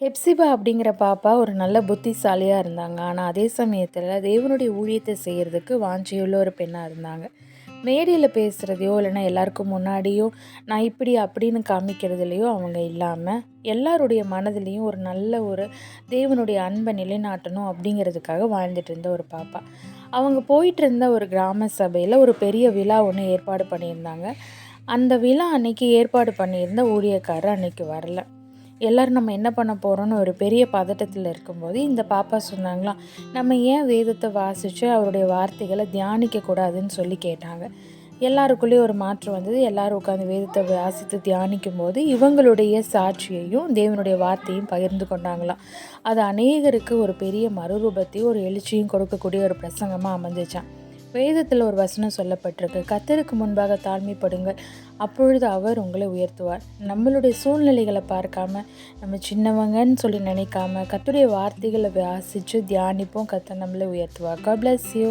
ஹெப்சிபா அப்படிங்கிற பாப்பா ஒரு நல்ல புத்திசாலியாக இருந்தாங்க. ஆனால் அதே சமயத்தில் தேவனுடைய ஊழியத்தை செய்கிறதுக்கு வாஞ்சையுள்ள ஒரு பெண்ணாக இருந்தாங்க. மேடையில் பேசுகிறதையோ இல்லைன்னா எல்லாருக்கும் முன்னாடியோ நான் இப்படி அப்படின்னு காமிக்கிறதுலையோ அவங்க இல்லாமல் எல்லாருடைய மனதிலையும் ஒரு நல்ல ஒரு தேவனுடைய அன்பை நிலைநாட்டணும் அப்படிங்கிறதுக்காக வாழ்ந்துட்டு இருந்த ஒரு பாப்பா. அவங்க போயிட்டு இருந்த ஒரு கிராம சபையில் ஒரு பெரிய விழா ஒன்று ஏற்பாடு பண்ணியிருந்தாங்க. அந்த விழா அன்னைக்கு ஏற்பாடு பண்ணியிருந்த ஊழியக்காரர் அன்னைக்கு வரல. எல்லோரும் நம்ம என்ன பண்ண போகிறோன்னு ஒரு பெரிய பதட்டத்தில் இருக்கும்போது இந்த பாப்பா சொன்னாங்களாம், நம்ம ஏன் வேதத்தை வாசித்து அவருடைய வார்த்தைகளை தியானிக்கக்கூடாதுன்னு சொல்லி கேட்டாங்க. எல்லாருக்குள்ளேயும் ஒரு மாற்றம் வந்தது. எல்லோரும் உட்காந்து வேதத்தை வாசித்து தியானிக்கும் போது இவங்களுடைய சாட்சியையும் தேவனுடைய வார்த்தையும் பகிர்ந்து கொண்டாங்களாம். அது அநேகருக்கு ஒரு பெரிய மறுரூபத்தையும் ஒரு எழுச்சியும் கொடுக்கக்கூடிய ஒரு பிரசங்கமாக அமைஞ்சிச்சான். வேதத்தில் ஒரு வசனம் சொல்லப்பட்டிருக்கு, கர்த்தருக்கு முன்பாக தாழ்மைப்படுங்கள், அப்பொழுது அவர் உங்களை உயர்த்துவார். நம்மளுடைய சூழ்நிலைகளை பார்க்காம, நம்ம சின்னவங்கன்னு சொல்லி நினைக்காம கர்த்தருடைய வார்த்தைகளை வாசித்து தியானிப்போம், கர்த்தர் நம்மளை உயர்த்துவார். God bless you.